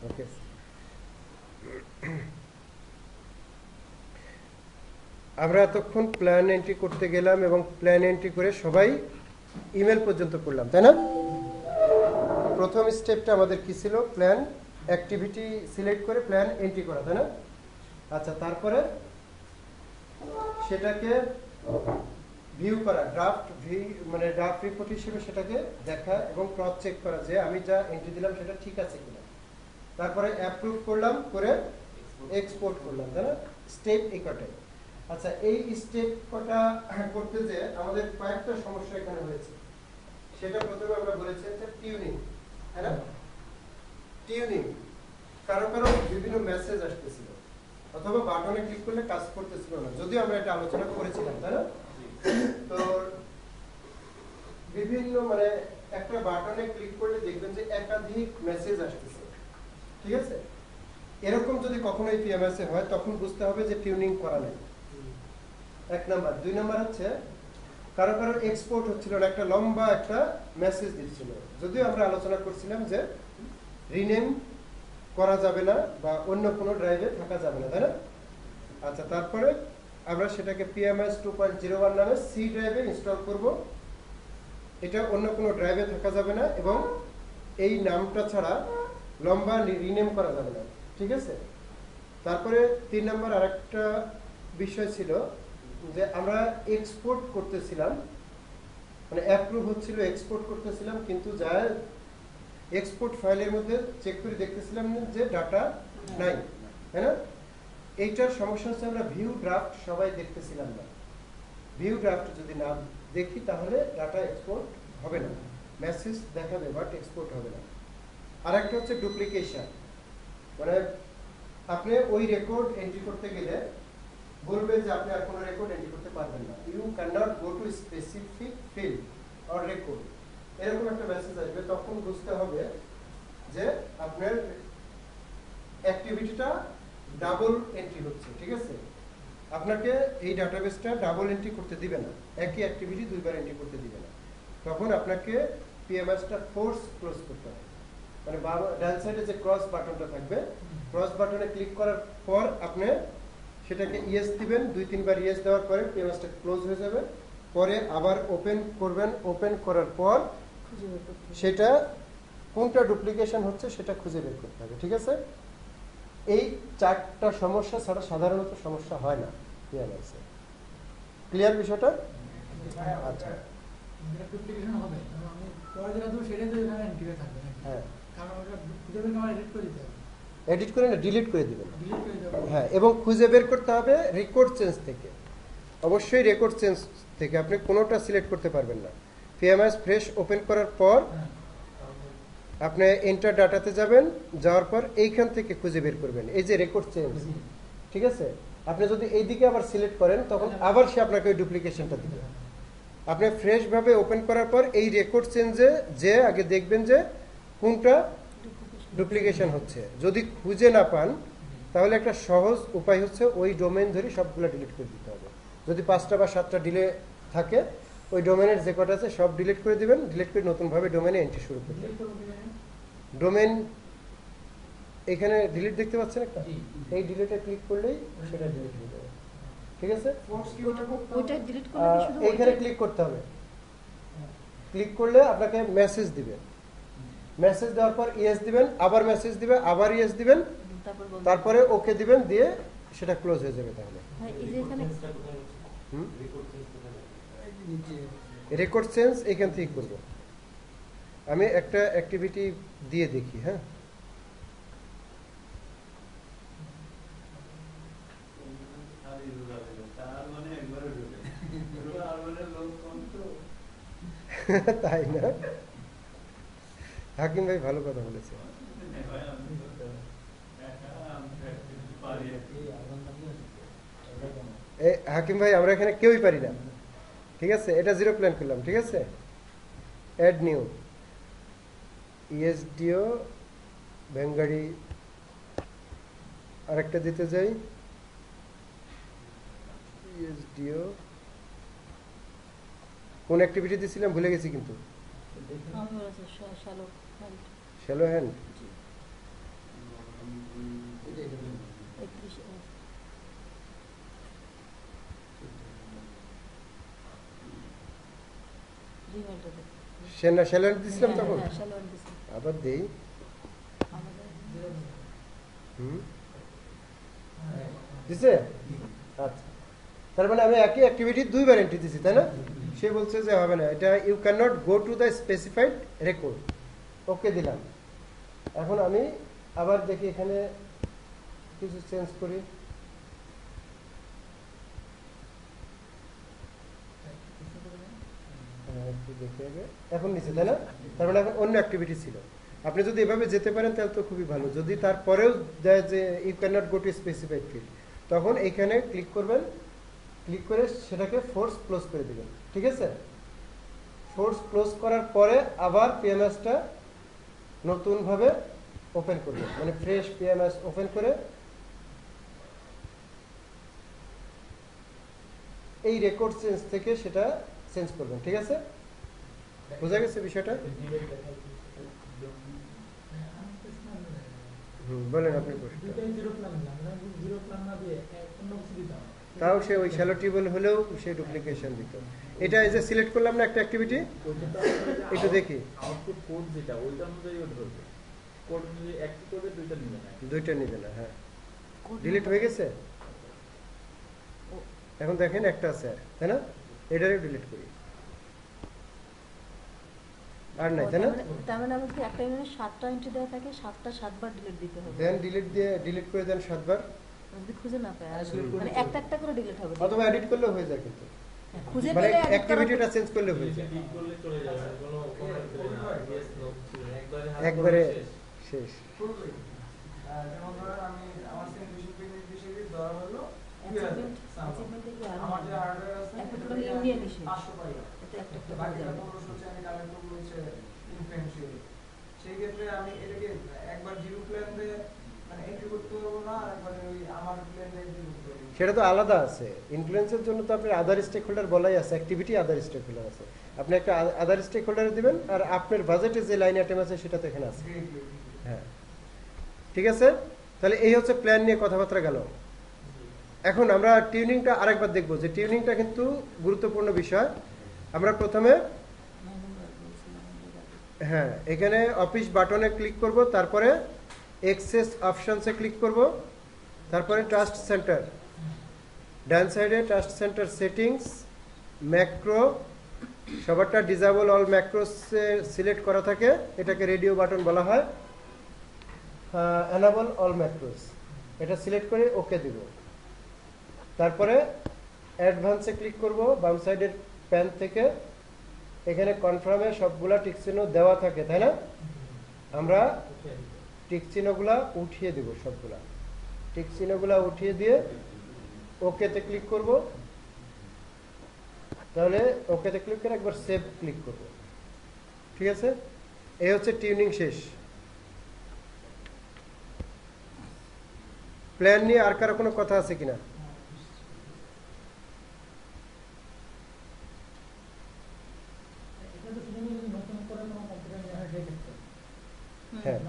ওকে, আমরা এতক্ষণ plan entry করতে গেলাম এবং প্ল্যান এন্ট্রি করে সবাই ইমেল পর্যন্ত করলাম, তাই না? প্রথম স্টেপটা আমাদের কি ছিল? প্ল্যান অ্যাক্টিভিটি সিলেক্ট করে প্ল্যান এন্ট্রি করা, তাই না? আচ্ছা, তারপরে সেটাকে ভিউ করা, মানে ড্রাফট রিপোর্ট হিসেবে সেটাকে দেখা এবং ক্রস চেক করা যে আমি যা এন্ট্রি দিলাম সেটা ঠিক আছে কিনা। তারপরে অ্যাপ্রুভ করলাম, করে এক্সপোর্ট করলাম, তাই না? স্টেপ এই কটাই। আচ্ছা, এই স্টেপ কটা করতে যে আমাদের কয়েকটা সমস্যা এখানে হয়েছে। সেটা প্রথমে আমরা বলেছি যে টিউনিং, তাই না? টিউনিং কারো কারো বিভিন্ন মেসেজ আসতেছিল অথবা বাটনে ক্লিক করলে কাজ করতেছিল না, যদিও আমরা এটা আলোচনা করেছিলাম, তাই না? তো বিভিন্ন মানে একটা বাটনে ক্লিক করলে দেখবেন যে একাধিক মেসেজ আসতেছে, ঠিক আছে? এরকম যদি কখনো এই পিএমএস এ হয় তখন বুঝতে হবে যে টিউনিং করা নেই, এক নাম্বার। দুই নাম্বার হচ্ছে কারো কারো এক্সপোর্ট হচ্ছিল না, একটা লম্বা একটা মেসেজ দিচ্ছিল, যদিও আমরা আলোচনা করছিলাম যে রিনেম করা যাবে না বা অন্য কোনো ড্রাইভে থাকা যাবে না, তাই না? আচ্ছা, তারপরে আমরা সেটাকে পিএমএস 2.01 নামে সি ড্রাইভে ইনস্টল করব। এটা অন্য কোনো ড্রাইভে থাকা যাবে না এবং এই নামটা ছাড়া লম্বা রিনেম করা যাবে না, ঠিক আছে? তারপরে 3 নম্বর আরেকটা বিষয় ছিল যে আমরা এক্সপোর্ট করতেছিলাম, মানে অ্যাপ্রুভ হচ্ছিল, এক্সপোর্ট করতেছিলাম, কিন্তু যা এক্সপোর্ট ফাইলের মধ্যে চেক করে দেখতেছিলাম যে ডাটা নাই, তাই না? এইটার সমস্যা হচ্ছে আমরা ভিউ ড্রাফট সবাই দেখতেছিলাম না। ভিউ ড্রাফট যদি না দেখি তাহলে ডাটা এক্সপোর্ট হবে না, মেসেজ দেখাবে বাট এক্সপোর্ট হবে না। আরেকটা হচ্ছে ডুপ্লিকেশন, মানে আপনি ওই রেকর্ড এন্ট্রি করতে গেলে বলবে যে আপনি আর কোনো রেকর্ড এন্ট্রি করতে পারবেন না, you can not go to specific field or record, এরকম একটা মেসেজ আসবে। তখন বুঝতে হবে যে আপনার অ্যাক্টিভিটিটা ডাবল এন্ট্রি হচ্ছে, ঠিক আছে? আপনাকে এই ডাটাবেসটা ডাবল এন্ট্রি করতে দিবে না, একই অ্যাক্টিভিটি দুইবার এন্ট্রি করতে দিবে না। তখন আপনাকে পিএমএসটা ফোর্স ক্লোজ করতে হবে, মানে ডান সাইডে যে ক্রস বাটনটা থাকবে, ক্রস বাটনে ক্লিক করার পর আপনি সেটাকে ইয়েস দিবেন, 2-3 বার ইয়েস দেওয়ার পরে পিএমএসটা ক্লোজ হয়ে যাবে। পরে আবার ওপেন করবেন, ওপেন করার পর সেটা কোনটা ডুপ্লিকেশন হচ্ছে সেটা খুঁজে বের করতে হবে, ঠিক আছে? এই 4টা সমস্যা ছাড়া সাধারণত সমস্যা হয় না পিএমএসে। ক্লিয়ার বিষয়টা? আচ্ছা, ডুপ্লিকেশন হবে আমি পরে যেটা দেবো সেটাই তো এখানে এন্ট্রি থাকবে, হ্যাঁ, কারণ ওটা খুঁজে বের করে এডিট করে দিতে হবে, এডিট করে না ডিলিট করে দিবেন, ডিলিট করে দেবো। হ্যাঁ, এবং খুঁজে বের করতে হবে রেকর্ড চেঞ্জ থেকে, অবশ্যই রেকর্ড চেঞ্জ থেকে। আপনি কোনোটা সিলেক্ট করতে পারবেন না। পিএমএস ফ্রেশ ওপেন করার পর আপনি এন্টার ডাটাতে যাবেন, যাওয়ার পর এইখান থেকে খুঁজে বের করবেন এই যে রেকর্ড চেঞ্জ, ঠিক আছে? আপনি যদি এইদিকে আবার সিলেক্ট করেন তখন আবার সে আপনাকে ওই ডুপ্লিকেশনটা দিবে। আপনি ফ্রেশভাবে ওপেন করার পর এই রেকর্ড চেঞ্জে যে আগে দেখবেন যে কোনটা ডুপ্লিকেশন হচ্ছে। যদি খুঁজে না পান তাহলে একটা সহজ উপায় হচ্ছে ওই ডোমেইন ধরে সবগুলো ডিলিট করে দিতে হবে। যদি 5টা বা 7টা ডিলে থাকে ওই ডোমেনের যে কটা আছে সব ডিলিট করে দিবেন, ডিলিট করে নতুনভাবে ডোমেনে এন্ট্রি শুরু করবেন। ডোমেন এখানে ডিলিট দেখতে পাচ্ছেন একটা, এই ডিলিটে ক্লিক করলেই সেটা ডিলিট হয়ে যাবে, ঠিক আছে? ওইটা ডিলিট করলে কি শুধু এইখানে ক্লিক করতে হবে, ক্লিক করলে আপনাকে মেসেজ দিবে, মেসেজ দেওয়ার পর ইয়েস দিবেন, আবার মেসেজ দিবে, আবার ইয়েস দিবেন, তারপরে ওকে দিবেন, দিয়ে সেটা ক্লোজ হয়ে যাবে। তাহলে এই যে এখানে রেকর্ড চেঞ্জ এইখান থেকে করব। আমি একটা অ্যাক্টিভিটি দিয়ে দেখি, হ্যাঁ। তাই না? হাকিম ভাই ভালো কথা বলেছে। হাকিম ভাই আমরা এখানে কেউই পারি না, ঠিক আছে? এটা 0 প্ল্যান করলাম, ঠিক আছে? অ্যাড নিউ ইএসডিও ভেঙ্গাড়ি আরেকটা দিতে যাই, ইএসডিও কোন অ্যাক্টিভিটি দিয়েছিলাম ভুলে গেছি, কিন্তু শ্যালো হ্যান্ড জিমেলটা দেখ। শ্যালেন্ট দিছিলাম হ্যাঁ, তখন হ্যাঁ, সালোয়ার দিছি। আবার দেই আমাদের হুম দিছে আচ্ছা তার মানে আমি একই অ্যাক্টিভিটি দুইবার এন্ট্রি দিছি তাই না সে বলছে যে হবে না এটা you can not go to the specified record okay দিলাম এখন আমি আবার দেখি এখানে কিছু চেঞ্জ করি একটু দেখে আগে এখন নিচে তাই না তার মানে এখন অন্য অ্যাক্টিভিটি ছিল আপনি যদি এভাবে যেতে পারেন তাহলে তো খুবই ভালো যদি তারপরেও দেয় যে you can not go to specified field তখন এখানে ক্লিক করবেন ক্লিক করে সেটাকে ফোর্স ক্লোজ করে দেবেন ঠিক আছে ফোর্স ক্লোজ করার পরে আবার পিএমএসটা নতুনভাবে ওপেন করবেন মানে ফ্রেশ পিএমএস ওপেন করে এই রেকর্ড চেঞ্জ থেকে সেটা চেঞ্জ করবেন ঠিক আছে বোঝা গেছে বিষয়টা বলেন আপনি তাও সে ওই শ্যালো টিউবওয়েল হলেও সে ডুপ্লিকেশন দিত এটা এই যে সিলেক্ট করলাম না একটা অ্যাক্টিভিটি একটু দেখি আউটপুট কোড যেটা ওইটা অনুযায়ী ও ধরবে কোড অনুযায়ী একটি কোডে দুইটা নিবে না দুইটা নিবে না হ্যাঁ ডিলিট হয়ে গেছে এখন দেখেন একটা আছে তাই না এটারে ডিলিট করি আর নাই তাই না তার মানে আমাকে একটা ইউনিটে 7টা এন্ট্রি দেওয়া থাকে 7টা 7বার ডিলিট দিতে হবে দেন ডিলিট করে দেন 7 বার যদি খুঁজে না পায় মানে একটা একটা করে ডিলিট হবে অথবা এডিট করলে হয়ে যায় কিন্তু খুঁজে মানে পেলে অ্যাক্টিভিটিটা চেঞ্জ করলে হয়ে যায় ক্লিক করলে চলে যাবে কোনো কমেন্ট দিলে না ইয়েস নো একবারে শেষ যেমন ধরেন আমি আমার সেন্ট্রিশন টেকনিক হিসেবে ধরা হলো আমার যে হার্ডওয়্যার আছে একটা করে ইন্ডিয়ান ইস্যু 500 পাই এটা একটা একটা বাকি করে যাবে 1500 হচ্ছে আমি কালেক্ট করব হচ্ছে ইনফ্লুয়েন্সিয়াল সেই ক্ষেত্রে আমি এটাকে একবার জিরো প্ল্যান দিয়ে মানে এন্ট্রি করতে পারবো না আর একবার ওই আমার প্ল্যান দিয়ে এন্ট্রি করতে পারবো সেটা তো আলাদা আছে ইনফ্লুয়েন্সের জন্য তো আপনার আদার স্টেক হোল্ডার বলাই আছে অ্যাক্টিভিটি আদার স্টেক হোল্ডার আছে আপনি একটা আদার স্টেক হোল্ডারে দিবেন আর আপনার বাজেটে যে লাইন আইটেম আছে সেটা তো এখানে আছে হ্যাঁ ঠিক আছে তাহলে এই হচ্ছে প্ল্যান নিয়ে কথাবার্তা গেল এখন আমরা টিউনিংটা আরেকবার দেখব যে টিউনিংটা কিন্তু গুরুত্বপূর্ণ বিষয় আমরা প্রথমে হ্যাঁ এখানে অফিস বাটনে ক্লিক করব তারপরে এক্সেস অপশনসে ক্লিক করব তারপরে ট্রাস্ট সেন্টার ডান সাইডে ট্রাস্ট সেন্টার সেটিংস ম্যাক্রো সবারটা ডিসেবল অল ম্যাক্রোসে সিলেক্ট করা থাকে এটাকে রেডিও বাটন বলা হয় এনেবল অল ম্যাক্রোস এটা সিলেক্ট করে ওকে দিব তারপরে অ্যাডভান্সে ক্লিক করব বাম সাইডের প্যান থেকে এখানে কনফার্মে সবগুলা টিক চিহ্ন দেওয়া থাকে তাই না আমরা টিক চিহ্নগুলা উঠিয়ে দেব সবগুলা টিক চিহ্নগুলা উঠিয়ে দিয়ে ওকেতে ক্লিক করব তাহলে ওকেতে ক্লিক করে একবার সেভ ক্লিক করব ঠিক আছে এই হচ্ছে টিউনিং শেষ প্ল্যান নিয়ে আর কারো কোনো কথা আছে কিনা হ্যাঁ